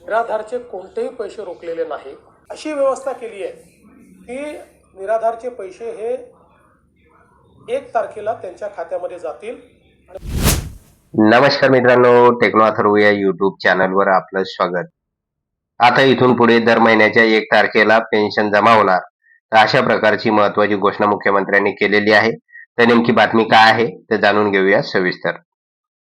निराधारचे कोणतेही पैसे रोखलेले नाही। अशी व्यवस्था केली आहे की निराधारचे पैसे हे 1 तारखेला त्यांच्या खात्यामध्ये जातील। नमस्कार मित्रांनो, टेक्नो अथर्व या यूट्यूब चॅनलवर आपलं स्वागत। आता इथून पुढे दर महिन्याच्या 1 तारखेला पेन्शन जमा होणार, तर अशा प्रकारची महत्त्वाची घोषणा मुख्यमंत्र्यांनी केलेली आहे। तर नेमकी बातमी काय आहे ते जाणून घेऊया सविस्तर।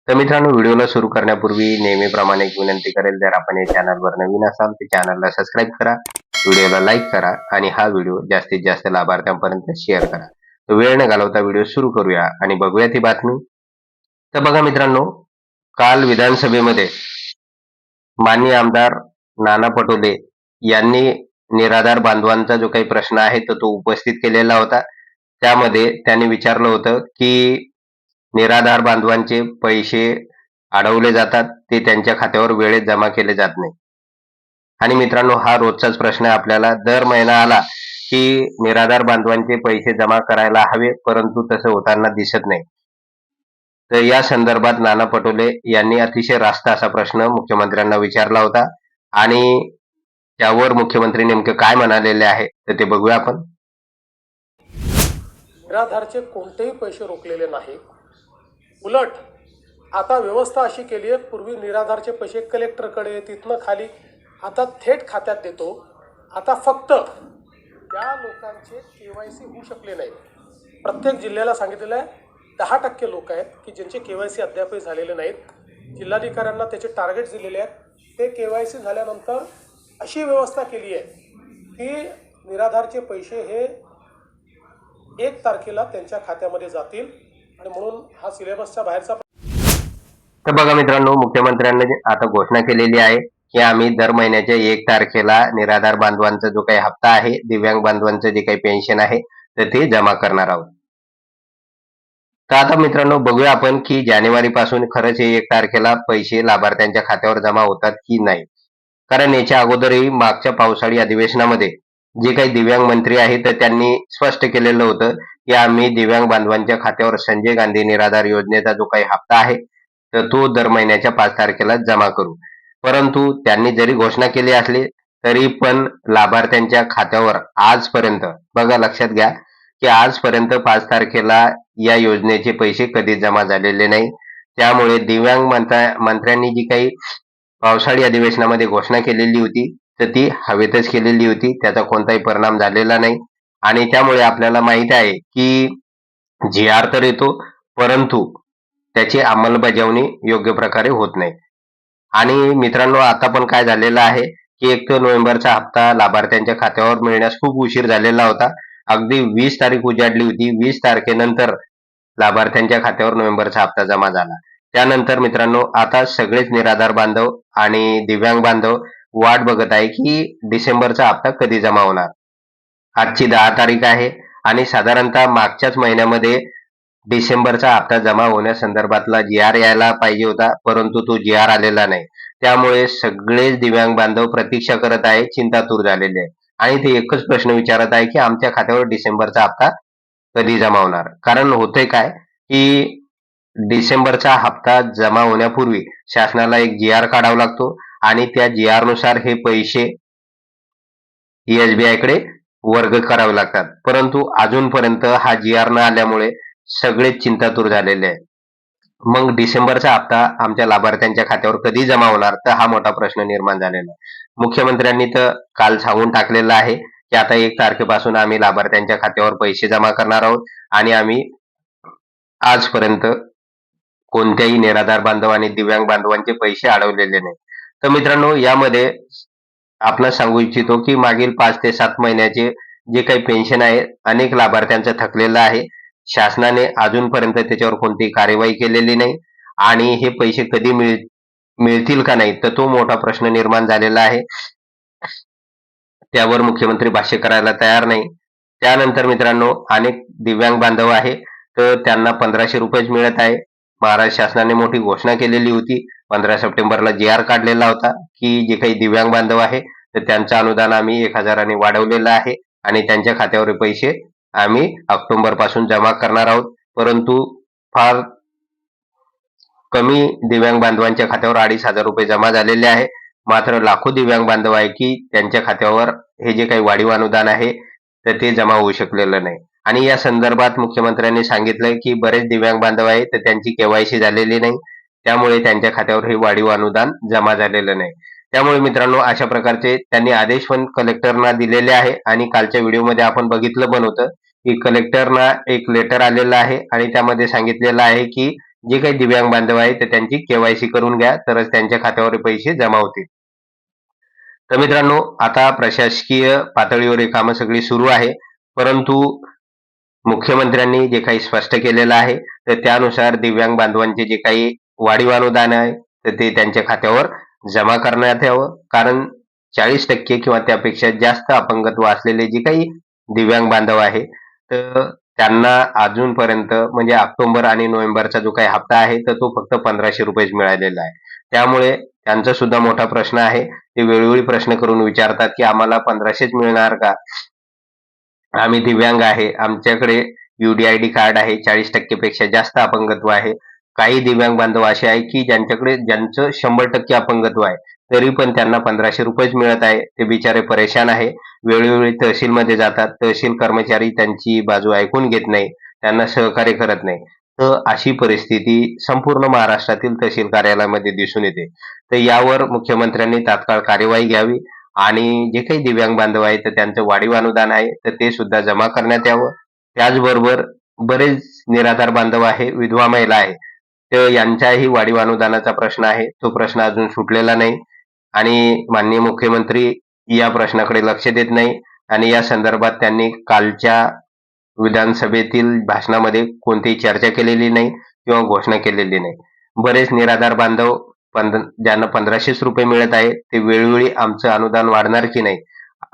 तर मित्रांनो, व्हिडिओला सुरू करण्यापूर्वी नेहमीप्रमाणे एक विनंती करेल, जर आपण या चॅनलवर नवीन असाल तर चॅनलला सबस्क्राईब करा, व्हिडिओला लाईक करा आणि हा व्हिडिओ जास्तीत जास्त लाभार्थ्यांपर्यंत शेअर करा। तर वेळ न घालवता व्हिडिओ सुरू करूया आणि बघूया ती बातमी। तर बघा मित्रांनो, काल विधानसभेमध्ये माननीय आमदार नाना पटोले यांनी निराधार बांधवांचा जो काही प्रश्न आहे तो उपस्थित केलेला होता। त्यामध्ये त्यांनी विचारलं होतं की निराधार बांधवांचे पैसे अडवले जातात, ते त्यांच्या खात्यावर वेळेत जमा केले जात नाही। आणि मित्रांनो, हा रोजचाच प्रश्न आपल्याला दर महिना आला की निराधार बांधवांचे पैसे जमा करायला हवे, परंतु तसं होताना दिसत नाही। तर या संदर्भात नाना पटोले यांनी अतिशय रास्त असा प्रश्न मुख्यमंत्र्यांना विचारला होता आणि त्यावर मुख्यमंत्री नेमके काय म्हणालेले आहे तर ते बघूया आपण। निराधारचे कोणतेही पैसे रोखलेले नाही, उलट आता व्यवस्था अशी केली आहे, पूर्वी निराधारचे पैसे कलेक्टरकडे तिथनं खाली, आता थेट खात्यात देतो। आता फक्त त्या लोकांचे KYC होऊ शकले नाही। प्रत्येक जिल्ह्याला सांगितलेलं आहे 10% लोक आहेत की ज्यांचे KYC अद्यापही झालेले नाहीत। जिल्हाधिकाऱ्यांना त्याचे टार्गेट्स दिलेले आहेत। ते KYC झाल्यानंतर अशी व्यवस्था केली आहे की निराधारचे पैसे हे 1 तारखेला त्यांच्या खात्यामध्ये जातील आणि म्हणून हा सिलेबसच्या बाहेरचा। तर बघा मित्रांनो, मुख्यमंत्र्यांनी आता घोषणा केलेली आहे की आम्ही दर महिन्याच्या 1 तारखेला निराधार बांधवांचा जो काही हप्ता आहे, दिव्यांग बांधवांचं जे काही पेन्शन आहे तर ते जमा करणार आहोत। तर आता मित्रांनो, बघूया आपण की जानेवारी पासून खरंच 1 तारखेला पैसे लाभार्थ्यांच्या खात्यावर जमा होतात की नाही। कारण याच्या अगोदरही मागच्या पावसाळी अधिवेशनामध्ये जे काही दिव्यांग मंत्री आहेत तर त्यांनी स्पष्ट केलेलं होतं की आम्ही दिव्यांग बांधवांच्या खात्यावर संजय गांधी निराधार योजनेचा जो काही हप्ता आहे तर तो दर महिन्याच्या 5 तारखेला जमा करू। परंतु त्यांनी जरी घोषणा केली असली तरी पण लाभार्थ्यांच्या खात्यावर आजपर्यंत, बघा लक्षात घ्या की आजपर्यंत 5 तारखेला या योजनेचे पैसे कधी जमा झालेले नाही। त्यामुळे दिव्यांग मंत्र्यांनी जी काही पावसाळी अधिवेशनामध्ये घोषणा केलेली होती तर ती हवेतच केलेली होती, त्याचा कोणताही परिणाम झालेला नाही। आणि त्यामुळे आपल्याला माहित आहे की GR तर येतो, परंतु त्याची अंमलबजावणी योग्य प्रकारे होत नाही। आणि मित्रांनो, आता पण काय झालेलं आहे की 1 नोव्हेंबरचा हप्ता लाभार्थ्यांच्या खात्यावर मिळण्यास खूप उशीर झालेला होता। अगदी 20 तारीख उजाडली होती, 20 तारखेनंतर लाभार्थ्यांच्या खात्यावर नोव्हेंबरचा हप्ता जमा झाला। त्यानंतर मित्रांनो, आता सगळेच निराधार बांधव आणि दिव्यांग बांधव वाट बघत आहे की डिसेंबरचा हप्ता कधी जमा होणार। आजची 10 तारीख आहे आणि साधारणतः मागच्याच महिन्यामध्ये डिसेंबरचा हप्ता जमा होण्यासंदर्भातला GR यायला पाहिजे होता, परंतु तो GR आलेला नाही। त्यामुळे सगळेच दिव्यांग बांधव प्रतीक्षा करत आहे, चिंतातूर झालेले आहे आणि ते एकच प्रश्न विचारत आहे की आमच्या खात्यावर डिसेंबरचा हप्ता कधी जमा होणार। कारण होतंय काय की डिसेंबरचा हप्ता जमा होण्यापूर्वी शासनाला एक GR काढावा लागतो आणि त्या GR नुसार हे पैसे SBI कडे वर्ग करावे लागतात। परंतु अजूनपर्यंत हा GR न आल्यामुळे सगळेच चिंतातूर झालेले आहे। मग डिसेंबरचा हप्ता आमच्या लाभार्थ्यांच्या खात्यावर कधी जमा होणार, तर हा मोठा प्रश्न निर्माण झालेला आहे। मुख्यमंत्र्यांनी तर काल सांगून टाकलेलं आहे की आता 1 तारखेपासून आम्ही लाभार्थ्यांच्या खात्यावर पैसे जमा करणार आहोत आणि आम्ही आजपर्यंत कोणत्याही निराधार बांधव आणि दिव्यांग बांधवांचे पैसे अडवलेले नाही। तर मित्रांनो, यामध्ये आपण सांगू इच्छितो की मागील 5 ते 7 महिन्याचे जे काही पेन्शन आहे अनेक लाभार्थ्यांचं थकलेलं आहे। शासनाने अजूनपर्यंत त्याच्यावर कोणतीही कार्यवाही केलेली नाही आणि हे पैसे कधी मिळतील का नाही तर तो मोठा प्रश्न निर्माण झालेला आहे। त्यावर मुख्यमंत्री भाष्य करायला तयार नाही। त्यानंतर मित्रांनो, अनेक दिव्यांग बांधव आहे तर त्यांना 1500 रुपयेच मिळत आहे। महाराष्ट्र शासनाने मोठी घोषणा केलेली होती, 15 सप्टेंबरला GR काढलेला होता की जे काही दिव्यांग बांधव आहे तर त्यांचं अनुदान आम्ही 1000 ने वाढवलेलं आहे आणि त्यांच्या खात्यावर पैसे आम्ही ऑक्टोबर पासून जमा करणार आहोत। परंतु फार कमी दिव्यांग बांधवांच्या खात्यावर 2500 रुपये जमा झालेले आहे। मात्र लाखो दिव्यांग बांधव आहे की त्यांच्या खात्यावर हे जे काही वाढीव अनुदान आहे तर ते जमा होऊ शकलेलं नाही. आणि या संदर्भात मुख्यमंत्र्यांनी सांगितलंय की बरेच दिव्यांग बांधव आहे तर त्यांची केवायसी झालेली नाही, त्यामुळे त्यांच्या खात्यावर हे वाढीव अनुदान जमा झालेलं नाही. त्यामुळे मित्रांनो अशा प्रकारचे त्यांनी आदेश पण कलेक्टरना दिलेले आहे. आणि कालच्या व्हिडिओमध्ये आपण बघितलं पण होतं की कलेक्टरना एक लेटर आलेलं आहे आणि त्यामध्ये सांगितलेलं आहे की जे काही दिव्यांग बांधव आहे तर त्यांची केवायसी करून घ्या, तरच त्यांच्या खात्यावर पैसे जमा होतील. तर मित्रांनो आता प्रशासकीय पातळीवर ही कामं सगळी सुरू आहे, परंतु मुख्यमंत्र्यांनी जे काही स्पष्ट केलेलं आहे तर त्यानुसार दिव्यांग बांधवांचे जे काही वाढीव अनुदान आहे तर ते त्यांच्या खात्यावर जमा करण्यात यावं. कारण 40% किंवा त्यापेक्षा जास्त अपंगत्व असलेले जे काही दिव्यांग बांधव आहे तर त्यांना अजूनपर्यंत म्हणजे ऑक्टोबर आणि नोव्हेंबरचा जो काही हप्ता आहे तर तो फक्त 1500 रुपयेच मिळालेला आहे. त्यामुळे त्यांचा सुद्धा मोठा प्रश्न आहे. ते वेळोवेळी प्रश्न करून विचारतात की आम्हाला 1500च मिळणार का? आम्ही दिव्यांग आहे, आमच्याकडे UDID कार्ड आहे, 40% पेक्षा जास्त अपंगत्व आहे. काही दिव्यांग बांधव असे आहे की ज्यांचं 100% अपंगत्व आहे, तरी पण त्यांना 1500 रुपयेच मिळत आहे. ते बिचारे परेशान आहे. वेळोवेळी तहसीलमध्ये जातात, तहसील कर्मचारी त्यांची बाजू ऐकून घेत नाही, त्यांना सहकार्य करत नाही. तर अशी परिस्थिती संपूर्ण महाराष्ट्रातील तहसील कार्यालयामध्ये दिसून येते. तर यावर मुख्यमंत्र्यांनी तात्काळ कार्यवाही घ्यावी आणि जे काही दिव्यांग बांधव आहेत तर त्यांचं वाढीव अनुदान आहे तर ते सुद्धा जमा करण्यात यावं. त्याचबरोबर बरेच निराधार बांधव आहे, विधवा महिला आहे, तर यांच्याही वाढीव अनुदानाचा प्रश्न आहे. तो प्रश्न अजून सुटलेला नाही आणि माननीय मुख्यमंत्री या प्रश्नाकडे लक्ष देत नाही. आणि या संदर्भात त्यांनी कालच्या विधानसभेतील भाषणामध्ये कोणतीही चर्चा केलेली नाही किंवा घोषणा केलेली नाही. बरेच निराधार बांधव ज्यांना 1500 रुपये मिळत आहे ते वेळोवेळी आमचं अनुदान वाढणार की नाही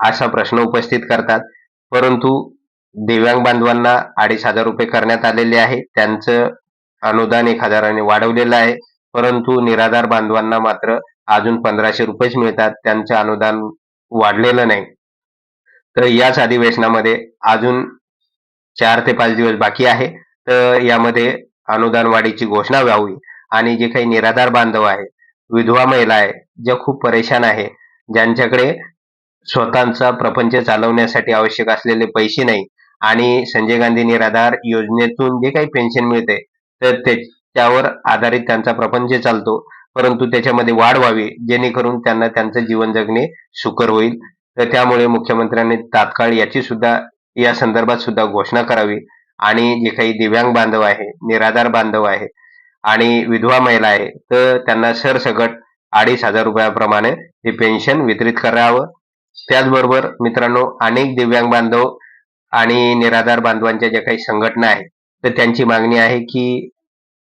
असा प्रश्न उपस्थित करतात. परंतु दिव्यांग बांधवांना 2500 रुपये करण्यात आलेले आहे. त्यांचं अनुदान 1000ने वाढवलेलं आहे. परंतु निराधार बांधवांना मात्र अजून 1500 रुपयेच मिळतात. त्यांचं अनुदान वाढलेलं नाही. तर याच अधिवेशनामध्ये अजून 4 ते 5 दिवस बाकी आहे. तर यामध्ये अनुदान वाढीची घोषणा व्हावी आणि जे काही निराधार बांधव आहे, विधवा महिला आहे, ज्या खूप परेशान आहे, ज्यांच्याकडे स्वतःचा प्रपंच चालवण्यासाठी आवश्यक असलेले पैसे नाही आणि संजय गांधी निराधार योजनेतून जे काही पेन्शन मिळते तर त्यावर आधारित त्यांचा प्रपंच चालतो, परंतु त्याच्यामध्ये वाढ व्हावी जेणेकरून त्यांना त्यांचं जीवन जगणे सुकर होईल. तर त्यामुळे मुख्यमंत्र्यांनी तात्काळ या संदर्भात सुद्धा घोषणा करावी आणि जे काही दिव्यांग बांधव आहे, निराधार बांधव आहे आणि विधवा महिला आहे तर त्यांना सरसकट 2500 रुपयाप्रमाणे हे पेन्शन वितरित करावं. त्याचबरोबर मित्रांनो अनेक दिव्यांग बांधव आणि निराधार बांधवांच्या ज्या काही संघटना आहेत तर त्यांची मागणी आहे की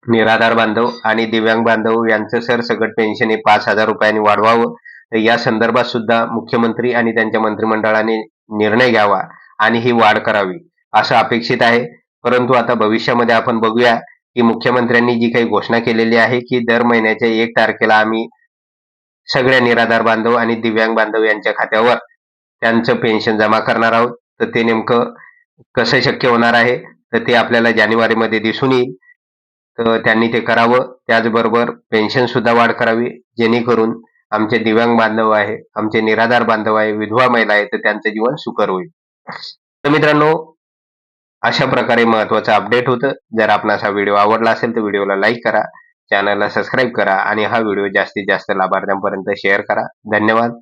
निराधार बांधव आणि दिव्यांग बांधव यांचं सरसकट पेन्शन हे 5000 रुपयांनी वाढवावं. तर या संदर्भात सुद्धा मुख्यमंत्री आणि त्यांच्या मंत्रिमंडळाने निर्णय घ्यावा आणि ही वाढ करावी असं अपेक्षित आहे. परंतु आता भविष्यामध्ये आपण बघूया की मुख्यमंत्र्यांनी जी काही घोषणा केलेली आहे की दर महिन्याच्या 1 तारखेला आम्ही सगळ्या निराधार बांधव आणि दिव्यांग बांधव यांच्या खात्यावर त्यांचं पेन्शन जमा करणार आहोत. तर ते नेमकं कसं शक्य होणार आहे तर ते आपल्याला जानेवारीमध्ये दिसून येईल. तर त्यांनी ते करावं. त्याचबरोबर पेन्शन सुद्धा वाढ करावी जेणेकरून आमचे दिव्यांग बांधव आहे, आमचे निराधार बांधव आहे, विधवा महिला आहे तर त्यांचं जीवन सुकर होईल. तर मित्रांनो अशा प्रकारे महत्त्वाचं अपडेट होतं. जर आपणास हा व्हिडिओ आवडला असेल तर व्हिडिओला लाईक करा, चॅनलला सबस्क्राईब करा आणि हा व्हिडिओ जास्तीत जास्त लाभार्थ्यांपर्यंत शेअर करा. धन्यवाद.